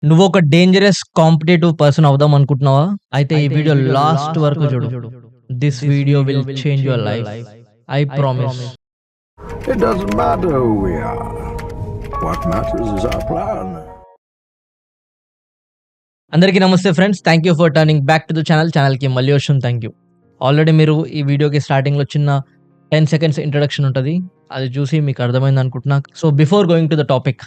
నువ్వొక dangerous competitive person అవుదాం అనుకుంటున్నావా? అయితే ఈ వీడియో లాస్ట్ వరకు చూడు. This video will change your life. I promise. It doesn't matter who we are. What matters is our plan. అందరికీ నమస్తే friends. Thank you for turning back to the ఛానల్‌కి మళ్ళీ వచ్చాను. Thank you. ఆల్రెడీ మీరు ఈ వీడియోకి స్టార్టింగ్‌లో చిన్న 10 సెకండ్స్ ఇంట్రడక్షన్ ఉంటది. అది చూసి మీకు అర్థమైంది అనుకుంటున్నా. So before going to the topic,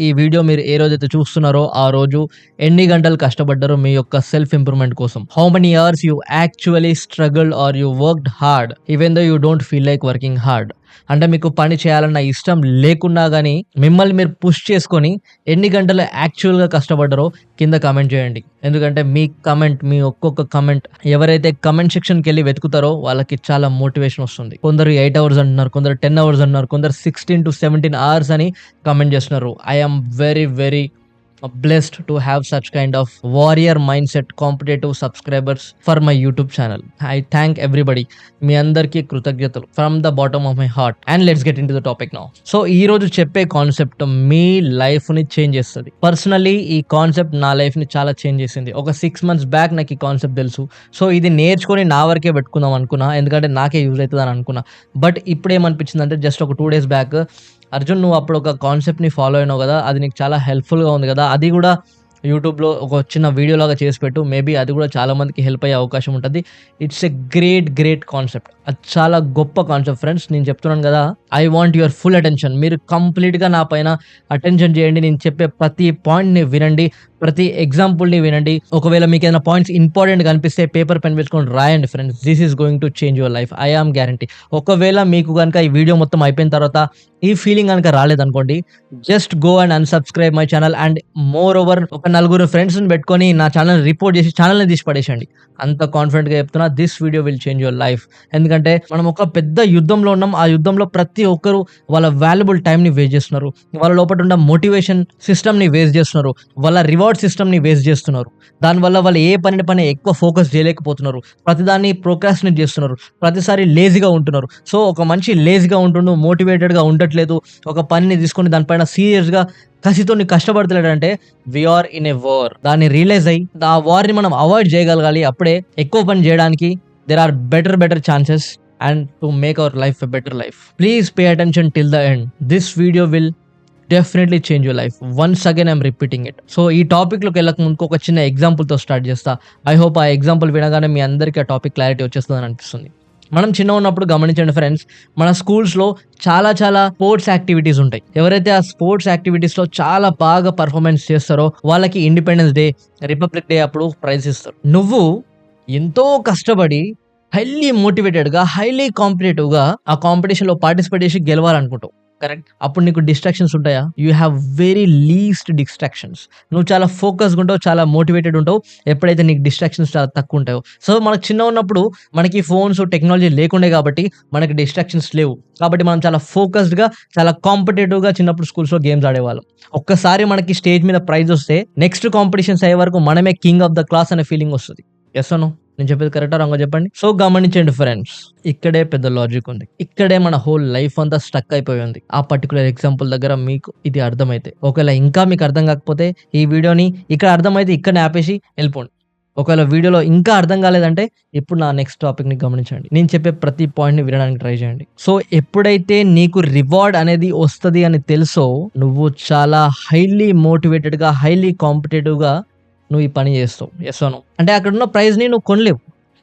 ఈ వీడియో మీరు ఏ రోజైతే చూస్తున్నారో ఆ రోజు ఎన్ని గంటలు కష్టపడ్డారో మీ యొక్క సెల్ఫ్ ఇంప్రూవ్‌మెంట్ కోసం. How many hours you actually struggled or you worked hard even though you don't feel like working hard. అంటే మీకు పని చేయాలన్న ఇష్టం లేకున్నా గానీ మిమ్మల్ని మీరు పుష్ చేసుకొని ఎన్ని గంటలు యాక్చువల్‌గా కష్టపడ్డారో కింద కామెంట్ చేయండి. ఎందుకంటే మీ కమెంట్, మీ ఒక్కొక్క కమెంట్ ఎవరైతే కమెంట్ సెక్షన్‌కెళ్ళి వెతుకుతారో వాళ్ళకి చాలా మోటివేషన్ వస్తుంది. కొందరు 8 అవర్స్ అంటున్నారు, కొందరు 10 అవర్స్ అంటున్నారు, కొందరు 16-17 అవర్స్ అని కామెంట్ చేస్తున్నారు. I am very blessed to have such kind of warrior mindset competitive subscribers for my YouTube channel. I thank everybody. మీ అందరికీ కృతజ్ఞతలు from the bottom of my heart. And let's get into the topic now. So ఈ రోజు చెప్పే concept మీ life ని change చేస్తుంది. Personally ఈ concept నా life ని చాలా చేంజ్ చేసింది. ఒక 6 months బ్యాక్ నాకు ఈ కాన్సెప్ట్ తెలుసు. సో ఇది నేర్చుకొని నా వరకే పెట్టుకుందాం అనుకున్నా, ఎందుకంటే నాకే యూజ్ అవుతుంది అని అనుకున్నా. బట్ ఇప్పుడు ఏమనిపించింది అంటే జస్ట్ ఒక 2 days బ్యాక్, అర్జున్ నువ్వు అప్పుడు ఒక కాన్సెప్ట్‌ని ఫాలో అయినావు కదా, అది నీకు చాలా హెల్ప్‌ఫుల్‌గా ఉంది కదా, అది కూడా యూట్యూబ్‌లో ఒక చిన్న వీడియో లాగా చేసి పెట్టు. మేబీ అది కూడా చాలా మందికి హెల్ప్ అయ్యే అవకాశం ఉంటది. It's a great concept. అది చాలా గొప్ప కాన్సెప్ట్ ఫ్రెండ్స్. నేను చెప్తున్నాను కదా, I want your full attention. మీరు కంప్లీట్‌గా నా పైన అటెన్షన్ చేయండి. నేను చెప్పే ప్రతి పాయింట్‌ని వినండి, ప్రతి ఎగ్జాంపుల్‌ని వినండి. ఒకవేళ మీకు ఏదైనా పాయింట్స్ ఇంపార్టెంట్‌గా అనిపిస్తే పేపర్ పెన్ పెట్టుకొని రాయండి friends. This is going to change your life. I am guarantee. ఒకవేళ మీకు గనుక ఈ వీడియో మొత్తం అయిపోయిన తర్వాత ఈ ఫీలింగ్ గనుక రాలేదనుకోండి, just go and unsubscribe my channel. And moreover ఒక నలుగురు ఫ్రెండ్స్‌ని పెట్టుకొని నా ఛానల్‌ని రిపోర్ట్ చేసి ఛానల్‌ని తీసి పడేసండి. అంత కాన్ఫిడెంట్‌గా చెప్తున్నా, this video will change your life. ఎందుకంటే మనం ఒక పెద్ద యుద్ధంలో ఉన్నాం. ఆ యుద్ధంలో ప్రతి ఒక్కరు వాళ్ళ వాల్యుబుల్ టైంని వేస్ట్ చేస్తున్నారు. వాళ్ళ లోపల ఉన్న మోటివేషన్ సిస్టమ్‌ని వేస్ట్ చేస్తున్నారు. వాళ్ళ రివార్డ్ సిస్టమ్‌ని వేస్ట్ చేస్తున్నారు. దానివల్ల వాళ్ళు ఏ పని ఎక్కువ ఫోకస్ చేయలేకపోతున్నారు. ప్రతిదాన్ని ప్రోక్రాస్టినేట్ చేస్తున్నారు. ప్రతిసారి లేజీగా ఉంటున్నారు. సో ఒక మనిషి లేజీగా ఉంటుండు, మోటివేటెడ్‌గా ఉండట్లేదు. ఒక పనిని తీసుకొని దానిపైన సీరియస్‌గా కసితోని కష్టపడతలేడంటే we are in a war. దాన్ని రియలైజ్ అయ్యి ఆ వార్‌ని మనం అవాయిడ్ చేయగలగాలి. అప్పుడే ఎక్కువ పని చేయడానికి there are better chances and to make our life a better life. Please pay attention till the end. This video will definitely change your life. Once again I'm repeating it. So ఈ టాపిక్లోకి వెళ్ళక ముందుకు ఒక చిన్న ఎగ్జాంపుల్తో start చేస్తా. I hope ఆ example వినగానే మీ అందరికీ ఆ టాపిక్ క్లారిటీ వచ్చేస్తుందని అనిపిస్తుంది. మనం చిన్న ఉన్నప్పుడు గమనించండి ఫ్రెండ్స్, మన స్కూల్స్లో చాలా స్పోర్ట్స్ యాక్టివిటీస్ ఉంటాయి. ఎవరైతే ఆ స్పోర్ట్స్ యాక్టివిటీస్లో చాలా బాగా పర్ఫార్మెన్స్ చేస్తారో వాళ్ళకి ఇండిపెండెన్స్ డే, రిపబ్లిక్ డే అప్పుడు ప్రైజ్ ఇస్తారు. నువ్వు ఎంతో కష్టపడి హైలీ మోటివేటెడ్గా, హైలీ కాంపిటేటివ్గా ఆ కాంపిటీషన్లో పార్టిసిపేట్ చేసి గెలవాలనుకుంటావు. కరెక్ట్. అప్పుడు నీకు డిస్ట్రాక్షన్స్ ఉంటాయా? You have very least distractions. నువ్వు చాలా ఫోకస్గా ఉంటావు, చాలా మోటివేటెడ్ ఉంటావు ఎప్పుడైతే నీకు డిస్ట్రాక్షన్స్ చాలా తక్కువ ఉంటాయో. సో మనకు చిన్న ఉన్నప్పుడు మనకి ఫోన్స్, టెక్నాలజీ లేకుండే కాబట్టి మనకి డిస్ట్రాక్షన్స్ లేవు. కాబట్టి మనం చాలా ఫోకస్డ్గా, చాలా కాంపిటేటివ్గా చిన్నప్పుడు స్కూల్స్లో గేమ్స్ ఆడేవాళ్ళం. ఒక్కసారి మనకి స్టేజ్ మీద ప్రైజ్ వస్తే నెక్స్ట్ కాంపిటీషన్స్ అయ్యే వరకు మనమే కింగ్ ఆఫ్ ద క్లాస్ అనే ఫీలింగ్ వస్తుంది. Yes no? నేను చెప్పేది కరెక్టా రాంగా చెప్పండి. సో గమనించండి ఫ్రెండ్స్, ఇక్కడే పెద్ద లాజిక్ ఉంది. ఇక్కడే మన హోల్ లైఫ్ అంతా స్టక్ అయిపోయి ఉంది. ఆ పర్టికులర్ ఎగ్జాంపుల్ దగ్గర మీకు ఇది అర్థమైతే, ఒకవేళ ఇంకా మీకు అర్థం కాకపోతే ఈ వీడియోని ఇక్కడ అర్థమైతే ఇక్కడనే ఆపేసి వెళ్ళిపోండి. ఒకవేళ వీడియోలో ఇంకా అర్థం కాలేదంటే ఇప్పుడు నా నెక్స్ట్ టాపిక్ని గమనించండి. నేను చెప్పే ప్రతి పాయింట్ని వినడానికి ట్రై చేయండి. సో ఎప్పుడైతే నీకు రివార్డ్ అనేది వస్తుంది అని తెలుసో, నువ్వు చాలా హైలీ మోటివేటెడ్గా, హైలీ కాంపిటేటివ్గా నువ్వు ఈ పని చేస్తావు. Yes no? అంటే అక్కడున్న ప్రైజ్ని నువ్వు కొనలేవు.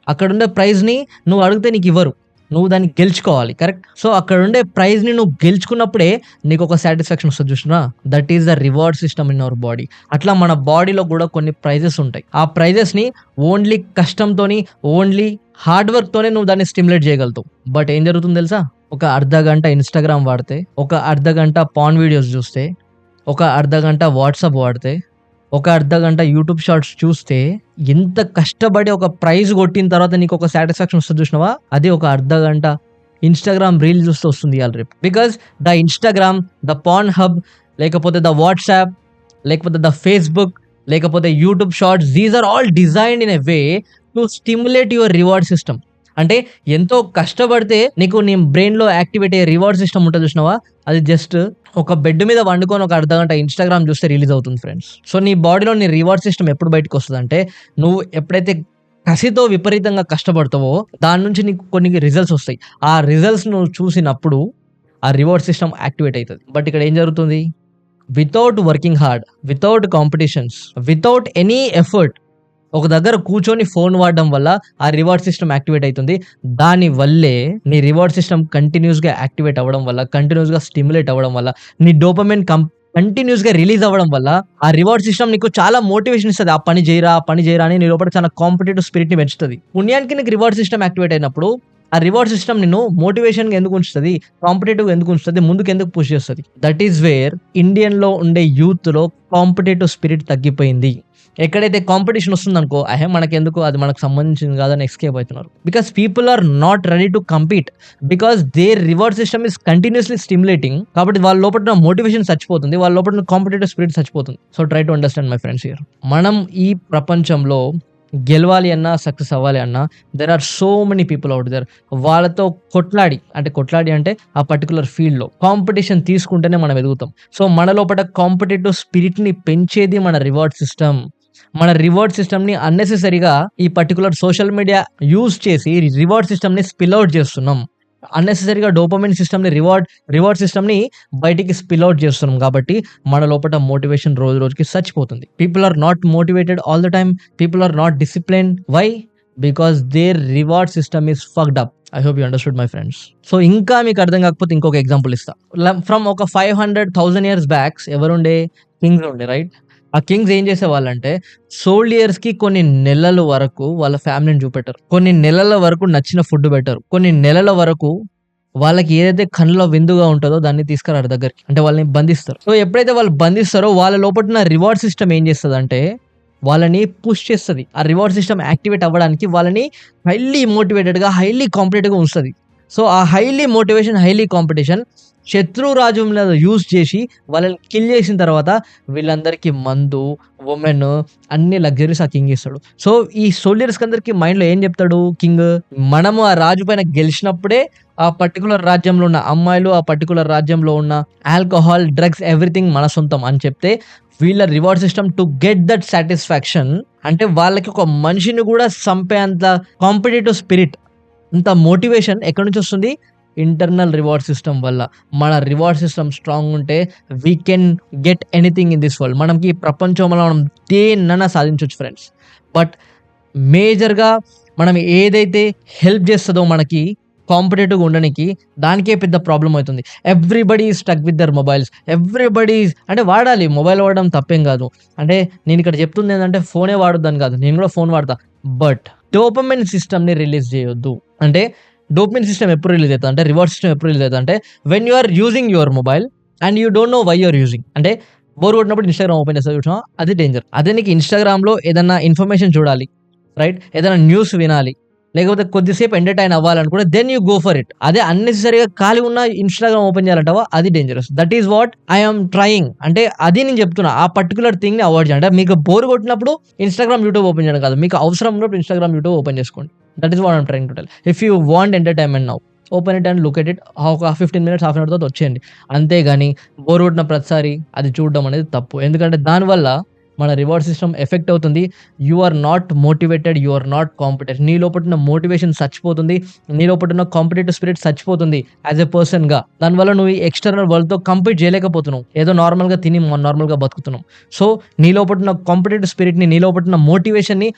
అక్కడుండే ప్రైజ్ని నువ్వు అడిగితే నీకు ఇవ్వరు. నువ్వు దాన్ని గెలుచుకోవాలి. కరెక్ట్. సో అక్కడ ఉండే ప్రైజ్ని నువ్వు గెలుచుకున్నప్పుడే నీకు ఒక సాటిస్ఫాక్షన్ వస్తుంది. చూసినా, that is the reward system in our body. అట్లా మన బాడీలో కూడా కొన్ని ప్రైజెస్ ఉంటాయి. ఆ ప్రైజెస్ని ఓన్లీ కష్టంతోని, ఓన్లీ హార్డ్ వర్క్తోనే నువ్వు దాన్ని స్టిమ్యులేట్ చేయగలుగుతావు. బట్ ఏం జరుగుతుంది తెలుసా? ఒక అర్ధగంట ఇన్స్టాగ్రామ్ వాడితే, ఒక అర్ధగంట పాన్ వీడియోస్ చూస్తే, ఒక అర్ధగంట వాట్సాప్ వాడితే, ఒక అర్ధగంట యూట్యూబ్ షార్ట్స్ చూస్తే, ఎంత కష్టపడి ఒక ప్రైజ్ కొట్టిన తర్వాత నీకు ఒక సాటిస్ఫాక్షన్ వస్తుంది చూసినావా, అది ఒక అర్ధగంట ఇన్స్టాగ్రామ్ రీల్ చూస్తూ వస్తుంది ఇవాళ రేపు. Because the Instagram, the porn hub, లేకపోతే ద వాట్సాప్, లేకపోతే ద ఫేస్బుక్, లేకపోతే YouTube shorts, these are all designed in a way to stimulate your reward system. అంటే ఎంతో కష్టపడితే నీకు నీ బ్రెయిన్‌లో యాక్టివేట్ అయ్యే రివార్డ్ సిస్టమ్ ఉంటది చూసినావా? అది జస్ట్ ఒక బెడ్ మీద వండుకొని ఒక అర్ధగంట ఇన్‌స్టాగ్రామ్ చూస్తే రిలీజ్ అవుతుంది ఫ్రెండ్స్. సో, నీ బాడీలో నీ రివార్డ్ సిస్టమ్ ఎప్పుడు బయటికొస్తదంటే, నువ్వు ఎప్పుడైతే కసితో విపరీతంగా కష్టపడతావో, దాని నుంచి నీకు కొన్ని రిజల్ట్స్ ఒస్తాయి. ఆ రిజల్ట్స్ నువ్వు చూసినప్పుడు, ఆ రివార్డ్ సిస్టమ్ యాక్టివేట్ అయితది. బట్ ఇక్కడ ఏం జరుగుతుంది? Without working hard, without competitions, without any effort ఒక దగ్గర కూర్చొని ఫోన్ వాడడం వల్ల ఆ రివార్డ్ సిస్టమ్ యాక్టివేట్ అయితుంది. దాని వల్లే నీ రివార్డ్ సిస్టమ్ కంటిన్యూస్‌గా యాక్టివేట్ అవ్వడం వల్ల, కంటిన్యూస్‌గా స్టిమ్యులేట్ అవ్వడం వల్ల, నీ డోపమైన్ కంటిన్యూస్‌గా రిలీజ్ అవ్వడం వల్ల, ఆ రివార్డ్ సిస్టమ్ నీకు చాలా మోటివేషన్ ఇస్తది. ఆ పని జేయరా, ఆ పని జేయరా అని నీ లోపల చాలా కాంపిటీటివ్ స్పిరిట్‌ని పెంచుతది. పుణ్యానికి నీకు రివార్డ్ సిస్టమ్ యాక్టివేట్ అయినప్పుడు, ఆ రివార్డ్ సిస్టమ్ నిన్ను మోటివేషన్‌గా ఎందుకు ఉంచుతది? కాంపిటీటివ్‌గా ఎందుకు ఉంచుతది? ముందుకు ఎందుకు పుష్ చేస్తది? దట్ ఈస్ వేర్ ఇండియన్‌లో ఉండే యూత్‌లో కాంపిటీటివ్ స్పిరిట్ తగ్గిపోయింది. ఎక్కడైతే కాంపిటీషన్ వస్తుందనుకో, మనకెందుకు అది మనకు సంబంధించింది కాదని ఎస్కేప్ అవుతున్నారు. Because people are not ready to compete. Because their reward system is continuously stimulating. కాబట్టి వాళ్ళ లోపల ఉన్న మోటివేషన్ చచ్చిపోతుంది. వాళ్ళ లోపల ఉన్న కాంపిటీటివ్ స్పిరిట్ చచ్చిపోతుంది. So, try to understand my friends here. మనం ఈ ప్రపంచంలో గెలవాలి అన్నా, సక్సెస్ అవ్వాలి అన్నా, there are so many people out there. వాళ్ళతో కొట్లాడి అంటే ఆ పర్టిక్యులర్ ఫీల్డ్‌లో కాంపిటీషన్ తీసుకుంటేనే మనం ఎదుగుతాం. సో, మన లోపల కాంపిటీటివ్ స్పిరిట్‌ని పెంచేది మన రివార్డ్ సిస్టమ్. మన రివార్డ్ సిస్టమ్‌ని అన్నెసెసరీగా ఈ పర్టిక్యులర్ సోషల్ మీడియా యూజ్ చేసి రివార్డ్ సిస్టమ్‌ని స్పిల్ ఔట్ చేస్తున్నాం. అన్నెసెసరీగా డోపమైన్ సిస్టమ్‌ని రివార్డ్ సిస్టమ్‌ని బయటికి స్పిల్ ఔట్ చేస్తున్నాం కాబట్టి మన లోపల మోటివేషన్ రోజు రోజుకి చచ్చిపోతుంది. People are not motivated all the time. People are not disciplined. Why? Because their reward system is fucked up. I hope you understood my friends. So, ఇంకా మీకు అర్థం కాకపోతే ఇంకొక ఎగ్జాంపుల్ ఇస్తా. ఫ్రమ్ ఒక 500,000 ఇయర్స్ బ్యాక్స్ ఎవరుండే? కింగ్స్ ఉండే, right? ఆ Kings ఏం చేసేవాళ్ళంటే, సోల్డియర్స్‌కి కొన్ని నెలల వరకు వాళ్ళ ఫ్యామిలీని చూపెట్టరు. కొన్ని నెలల వరకు నచ్చిన ఫుడ్ పెట్టరు. కొన్ని నెలల వరకు వాళ్ళకి ఏదైతే కనుల విందుగా ఉంటదో దాన్ని తీసుకురారు దగ్గరికి. అంటే వాళ్ళని బంధిస్తారు. సో, ఎప్పుడైతే వాళ్ళు బంధిస్తారో వాళ్ళ లోపటున్న రివార్డ్ సిస్టమ్ ఏం చేస్తదంటే, వాళ్ళని పుష్ చేస్తది. ఆ రివార్డ్ సిస్టమ్ యాక్టివేట్ అవ్వడానికి వాళ్ళని హైలీ మోటివేటెడ్‌గా, హైలీ కాంపిటీటివ్‌గా ఉంచుతది. సో, ఆ హైలీ మోటివేషన్, హైలీ కాంపిటీషన్ శత్రు రాజ్యం మీద యూజ్ చేసి వాళ్ళని కిల్ చేసిన తర్వాత వీళ్ళందరికీ మందు, వుమెన్ అన్ని లగ్జరీస్ ఆ కింగ్ ఇస్తాడు. సో, ఈ సోల్జర్స్‌కి అందరికి మైండ్‌లో ఏం చెప్తాడు కింగ్? మనము ఆ రాజు పైన గెలిచినప్పుడే ఆ పర్టిక్యులర్ రాజ్యంలో ఉన్న అమ్మాయిలు, ఆ పర్టిక్యులర్ రాజ్యంలో ఉన్న ఆల్కహాల్, డ్రగ్స్ ఎవ్రీథింగ్ మన సొంతం అని చెప్తే వీళ్ళ reward system to get that satisfaction, అంటే వాళ్ళకి ఒక మనిషిని కూడా చంపేంత కాంపిటీటివ్ స్పిరిట్, అంత మోటివేషన్ ఎక్కడి నుంచి వస్తుంది? ఇంటర్నల్ రివార్డ్ సిస్టమ్ వల్ల. మన రివార్డ్ సిస్టమ్ స్ట్రాంగ్ ఉంటే we can get anything in this world. మనకి ఈ ప్రపంచంలో మనం దేన్నైనా సాధించొచ్చు ఫ్రెండ్స్. బట్ మేజర్‌గా మనం ఏదైతే హెల్ప్ చేస్తదో మనకి కాంపిటీటివ్‌గా ఉండనికి, దానికే పెద్ద ప్రాబ్లమ్ అవుతుంది. Everybody is stuck with their mobiles. అంటే వాడాలి. మొబైల్ వాడడం తప్పేం కాదు. అంటే నేను ఇక్కడ చెప్తుంది ఏందంటే ఫోనే వాడొద్దని కాదు. నేను కూడా ఫోన్ వాడతా. బట్ డోపమైన్ సిస్టమ్‌ని రిలీజ్ చేయొద్దు. అంటే డోపమైన్ సిస్టమ్ ఎప్పుడు రిలీజ్ అయితది అంటే, రివార్డ్ సిస్టమ్ ఎప్పుడు రిలీజ్ అయితది అంటే, when you are using your mobile and you don't know why you are using. అంటే బోర్ కొట్టినప్పుడు ఇన్‌స్టాగ్రామ్ ఓపెన్ చేస్తావు చూసినావా? అది డేంజర్. అదే నీకు ఇన్‌స్టాగ్రామ్‌లో ఏదన్నా ఇన్ఫర్మేషన్ చూడాలి, రైట్? ఏదైనా న్యూస్ వినాలి, లేకపోతే కొద్దిసేపు ఎంటర్‌టైన్ అవ్వాలనుకుంటే then you go for it. అదే అన్నెసెసరీగా ఖాళీగా ఉన్న ఇన్‌స్టాగ్రామ్ ఓపెన్ చేయాలంటావా? అది dangerous. That is what I am trying. అంటే అది నేను చెప్తున్నా. ఆ పర్టిక్యులర్ థింగ్‌ని అవాయిడ్ చేయండి. అంటే మీకు బోర్ కొట్టినప్పుడు ఇన్‌స్టాగ్రామ్, యూట్యూబ్ ఓపెన్ చేయడం కాదు. మీకు అవసరం ఉన్నప్పుడు ఇన్‌స్టాగ్రామ్, యూట్యూబ్ ఓపెన్ చేసుకోండి. That is what I am trying to tell. If you want entertainment now, open it and look at it. ఒక 15 మినిట్స్, హాఫ్ అన్ అవర్ తర్వాత వచ్చేయండి. అంతేగాని బోర్ కొట్టిన ప్రతిసారి అది చూడడం అనేది తప్పు. ఎందుకంటే దానివల్ల మన రివార్డ్ సిస్టమ్ ఎఫెక్ట్ అవుతుంది. You are not motivated, you are not competent. నీ లోపల ఉన్న మోటివేషన్ చచ్చిపోతుంది. నీ లోపల ఉన్న కాంపిటేటివ్ స్పిరిట్ చచ్చిపోతుంది యాజ్ ఎ పర్సన్‌గా. దానివల్ల నువ్వు ఈ ఎక్స్‌టర్నల్ వరల్డ్‌తో కంపీట్ చేయలేకపోతున్నావు. ఏదో నార్మల్‌గా తిని నార్మల్‌గా బతుకుతున్నావు. సో, నీ లోపల ఉన్న కాంపిటేటివ్ స్పిరిట్‌ని, నీ లోపల ఉన్న మోటివేషన్‌ని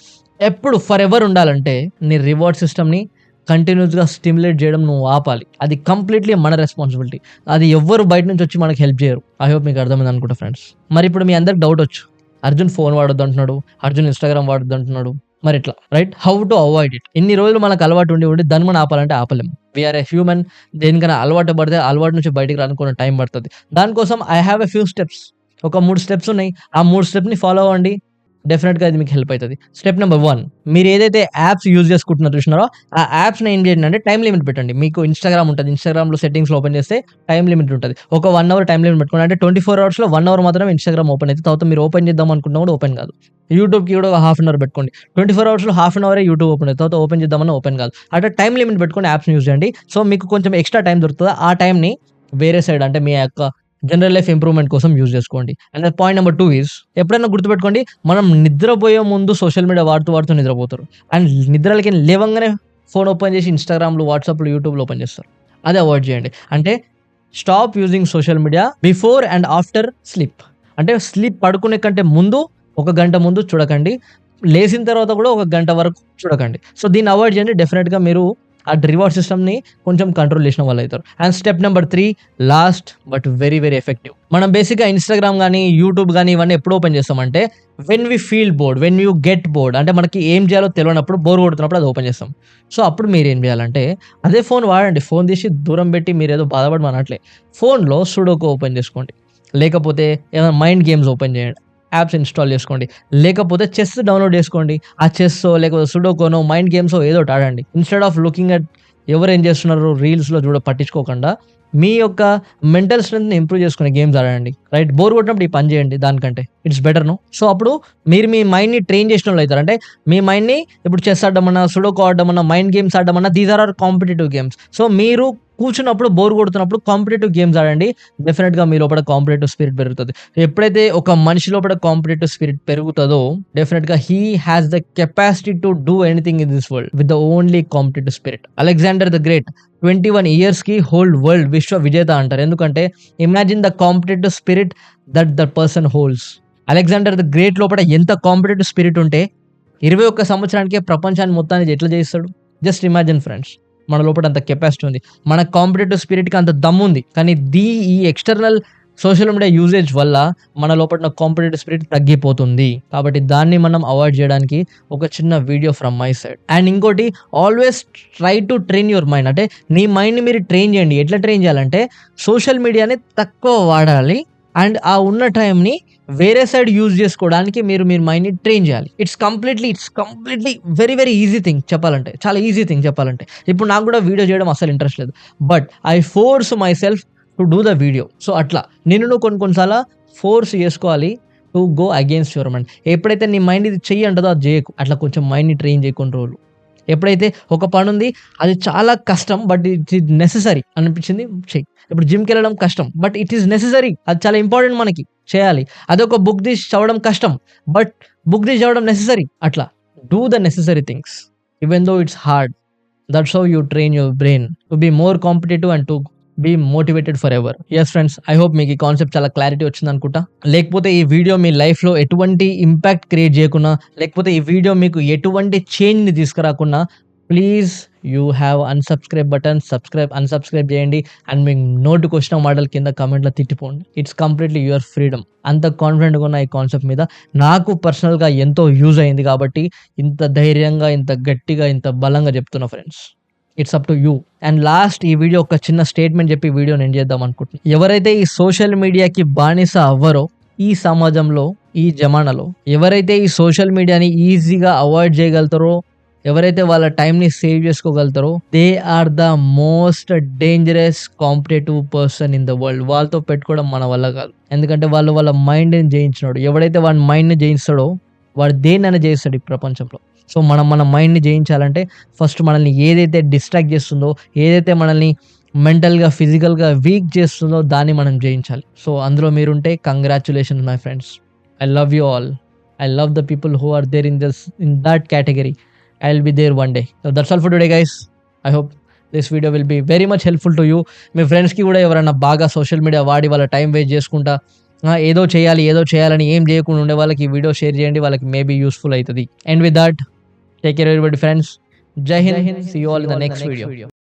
ఎప్పుడు ఫర్ ఎవర్ ఉండాలంటే నీ రివార్డ్ సిస్టమ్‌ని కంటిన్యూస్‌గా స్టిమ్యులేట్ చేయడం నువ్వు ఆపాలి. అది కంప్లీట్‌లీ మన రెస్పాన్సిబిలిటీ. అది ఎవ్వరు బయట నుంచి వచ్చి మనకు హెల్ప్ చేయరు. ఐ హోప్ మీకు అర్థమైంది అనుకుంటా ఫ్రెండ్స్. మరి ఇప్పుడు మీ అందరికి డౌట్ వచ్చు. అర్జున్ ఫోన్ వాడొద్దు అంటున్నాడు, అర్జున్ ఇన్‌స్టాగ్రామ్ వాడొద్దు అంటున్నాడు. మరి ఎట్లా? Right? How to avoid it? ఇన్ని రోజులు మనకు అలవాటు ఉండి దాన్ని మనం ఆపాలంటే ఆపలేం. We are a human. దేనికైనా అలవాటు పడితే అలవాటు నుంచి బయటికి రావడానికి కొంచెం టైం పడతది. దానికోసం I have a few steps. ఒక 3 స్టెప్స్ ఉన్నాయి. ఆ 3 స్టెప్‌ని ఫాలో అవ్వండి. డెఫినెట్గా ఇది మీకు హెల్ప్ అవుతుంది. స్టెప్ నెంబర్ 1, మీరు ఏదైతే యాప్స్ యూజ్ చేసుకుంటున్నారో చూసినారో ఆ యాప్స్ని ఏం చేయండి అంటే టైం లిమిట్ పెట్టండి. మీకు ఇన్స్టాగ్రామ్ ఉంటుంది, ఇన్స్టాగ్రామ్లో సెట్టింగ్స్లో ఓపెన్ చేస్తే టైం లిమిట్ ఉంటుంది. ఒక 1 అవర్ టైం లిమిట్ పెట్టుకోండి. అంటే 24 అవర్స్లో 1 అవర్ మాత్రమే ఇన్స్టాగ్రామ్ ఓపెన్ అయితే, తర్వాత మీరు ఓపెన్ చేద్దాం అనుకున్నా కూడా ఓపెన్ కాదు. యూట్యూబ్కి కూడా హాఫ్ అన్ అవర్ పెట్టుకోండి. 24 అవర్స్లో హాఫ్ అన్ అవరే యూట్యూబ్ ఓపెన్ అవుతుంది, తర్వాత ఓపెన్ చేద్దామన్నా ఓపెన్ కాదు. అట్లా టైం లిమిట్ పెట్టుకొని యాప్స్ని యూజ్ చేయండి. సో మీకు కొంచెం ఎక్స్ట్రా టైం దొరుకుతుంది. ఆ టైంని వేరే సైడ్ అంటే మీ యొక్క జనరల్ లైఫ్ ఇంప్రూవ్మెంట్ కోసం యూజ్ చేసుకోండి. అండ్ పాయింట్ నెంబర్ 2 ఈజ్, ఎప్పుడైనా గుర్తుపెట్టుకోండి, మనం నిద్రపోయే ముందు సోషల్ మీడియా వాడుతూ నిద్రపోతారు. అండ్ నిద్రలకి లేవంగానే ఫోన్ ఓపెన్ చేసి ఇన్స్టాగ్రామ్లు, వాట్సాప్లు, యూట్యూబ్లో ఓపెన్ చేస్తారు. అది అవాయిడ్ చేయండి. అంటే stop using social media before and after sleep. అంటే స్లీప్ పడుకునే కంటే ముందు 1 గంట ముందు చూడకండి, లేచిన తర్వాత కూడా 1 గంట వరకు చూడకండి. సో దీన్ని అవాయిడ్ చేయండి. డెఫినెట్గా మీరు ఆ రివార్డ్ సిస్టమ్ని కొంచెం కంట్రోల్ చేసిన వాళ్ళు అవుతారు. And step number 3, last but very very effective. మనం బేసిక్గా ఇన్స్టాగ్రామ్ కానీ యూట్యూబ్ కానీ ఇవన్నీ ఎప్పుడు ఓపెన్ చేస్తామంటే when we feel bored, when you get bored, అంటే మనకి ఏం చేయాలో తెలియనప్పుడు, బోర్ కొడుతున్నప్పుడు అది ఓపెన్ చేస్తాం. సో అప్పుడు మీరు ఏం చేయాలంటే అదే ఫోన్ వాడండి. ఫోన్ తీసి దూరం పెట్టి మీరు ఏదో బాధపడమనట్లే, ఫోన్లో సుడోకో ఓపెన్ చేసుకోండి, లేకపోతే ఏమైనా మైండ్ గేమ్స్ ఓపెన్ చేయండి, యాప్స్ ఇన్స్టాల్ చేసుకోండి, లేకపోతే చెస్ డౌన్లోడ్ చేసుకోండి. ఆ చెస్సో లేకపోతే సుడోకోనో మైండ్ గేమ్సో ఏదో ఒకటి ఆడండి. ఇన్స్టెడ్ ఆఫ్ లుకింగ్ అట్ ఎవరు ఏం చేస్తున్నారు రీల్స్లో పట్టించుకోకుండా మీ యొక్క మెంటల్ స్ట్రెంత్ని ఇంప్రూవ్ చేసుకునే గేమ్స్ ఆడండి. రైట్, బోర్ కొట్టినప్పుడు ఈ పని చేయండి, దానికంటే ఇట్స్ బెటర్ నో. సో అప్పుడు మీరు మీ మైండ్ని ట్రైన్ చేసిన వాళ్ళు అవుతారు. అంటే మీ మైండ్ని ఇప్పుడు చెస్ ఆడమన్నా, సుడోకో ఆడమన్నా, మైండ్ గేమ్స్ ఆడమన్నా, these are competitive games. So మీరు కూర్చున్నప్పుడు బోర్ కొడుతున్నప్పుడు కాంపిటేటివ్ గేమ్స్ ఆడండి. డెఫినెట్గా మీ లోపల కాంపిటేటివ్ స్పిరిట్ పెరుగుతుంది. ఎప్పుడైతే ఒక మనిషి లోపల కాంపిటేటివ్ స్పిరిట్ పెరుగుతుందో డెఫినెట్గా he has the capacity to do anything in this world with the only competitive spirit. Alexander the great 21 ఇయర్స్కి హోల్డ్ వరల్డ్ విశ్వ విజేత అంటారు. ఎందుకంటే imagine the competitive spirit that the person holds. Alexander the great లోపల ఎంత competitive spirit ఉంటే 21 సంవత్సరానికే ప్రపంచాన్ని మొత్తాన్ని ఎట్లా చేస్తాడు? జస్ట్ ఇమాజిన్ ఫ్రెండ్స్, మన లోపల అంత కెపాసిటీ ఉంది, మన కాంపిటేటివ్ స్పిరిట్కి అంత దమ్ము ఉంది. కానీ ఈ ఎక్స్టర్నల్ సోషల్ మీడియా యూజేజ్ వల్ల మన లోపల కాంపిటేటివ్ స్పిరిట్ తగ్గిపోతుంది. కాబట్టి దాన్ని మనం అవాయిడ్ చేయడానికి ఒక చిన్న video from my side. And ఇంకోటి, always try to train your mind. అంటే నీ మైండ్ని మీరు ట్రైన్ చేయండి. ఎట్లా ట్రైన్ చేయాలంటే సోషల్ మీడియాని తక్కువ వాడాలి అండ్ ఆ ఉన్న టైంని వేరే సైడ్ యూజ్ చేసుకోవడానికి మీరు మీ మైండ్ని ట్రైన్ చేయాలి. It's completely very very easy thing చెప్పాలంటే, చాలా ఈజీ థింగ్ చెప్పాలంటే. ఇప్పుడు నాకు కూడా వీడియో చేయడం అసలు ఇంట్రెస్ట్ లేదు, but I force my self to do the video. So అట్లా నేను కొన్నిసార్లు ఫోర్స్ చేసుకోవాలి to go against your mind. ఎప్పుడైతే నీ మైండ్ ఇది చెయ్యి అంటదో అది చేయకు. అట్లా కొంచెం మైండ్ని ట్రైన్ చేయకొన్ని రోజులు. ఎప్పుడైతే ఒక పని ఉంది అది చాలా కష్టం బట్ ఇట్ ఈస్ నెససరీ అనిపించింది చెయ్యి. ఇప్పుడు జిమ్కి వెళ్ళడం కష్టం బట్ ఇట్ ఈస్ నెససరీ, అది చాలా ఇంపార్టెంట్ మనకి చేయాలి. అదొక బుక్ తీసి చదవడం కష్టం బట్ బుక్ తీసి చదవడం నెససరీ. అట్లా do the necessary things even though it's hard. That's how you train your brain to be more competitive and to be motivated for ever. Yes friends, I hope మీకు ఈ concept చాలా clarity వచ్చింది అనుకుంటా. లేకపోతే ఈ video మీ లైఫ్లో ఎటువంటి impact create చేయకున్నా, లేకపోతే ఈ వీడియో మీకు ఎటువంటి చేంజ్ని తీసుకురాకున్నా, please you have unsubscribe button, unsubscribe చేయండి. అండ్ మీకు నోటుకు వచ్చిన మాటల కింద కమెంట్లో తిట్టిపోండి. It's completely your freedom. అంత కాన్ఫిడెంట్గా ఉన్న ఈ కాన్సెప్ట్ మీద నాకు పర్సనల్గా ఎంతో యూజ్ అయింది కాబట్టి ఇంత ధైర్యంగా, ఇంత గట్టిగా, ఇంత బలంగా చెప్తున్నా friends. It's up to you. And last ఈ వీడియో ఒక చిన్న స్టేట్మెంట్ చెప్పి వీడియో నేను చేద్దాం అనుకుంటున్నాను. ఎవరైతే ఈ సోషల్ మీడియాకి బానిస అవ్వరో ఈ సమాజంలో, ఈ జమానాలో, ఎవరైతే ఈ సోషల్ మీడియాని ఈజీగా అవాయిడ్ చేయగలుగుతారో, ఎవరైతే వాళ్ళ టైంని సేవ్ చేసుకోగలుగుతారో, they are the most dangerous competitive person in the world. వాళ్ళతో పెట్టుకోవడం మన వల్ల కాదు. ఎందుకంటే వాళ్ళ మైండ్ని జయించినాడు. ఎవడైతే వాడి మైండ్ని జయిస్తాడో వాడు దేన్నైనా జయిస్తాడు ఈ ప్రపంచంలో. సో మన మైండ్ని జయించాలంటే ఫస్ట్ మనల్ని ఏదైతే డిస్ట్రాక్ట్ చేస్తుందో, ఏదైతే మనల్ని మెంటల్గా, ఫిజికల్గా వీక్ చేస్తుందో దాన్ని మనం జయించాలి. సో అందులో మీరుంటే congratulations my friends. I love you all. I love the people who are there in that category. I'll be there one day. So that's all for today, guys. I hope this video will be very much helpful to you. మీ ఫ్రెండ్స్కి కూడా ఎవరైనా బాగా social media వాడి వాళ్ళ time waste చేసుకుంటా ఏదో చేయాలని ఏం చేయకుండా ఉండే వాళ్ళకి ఈ వీడియో షేర్ చేయండి. వాళ్ళకి మేబీ యూస్ఫుల్ అవుతుంది. And with that, take care everybody friends. జై హింద్. See you all in the next video.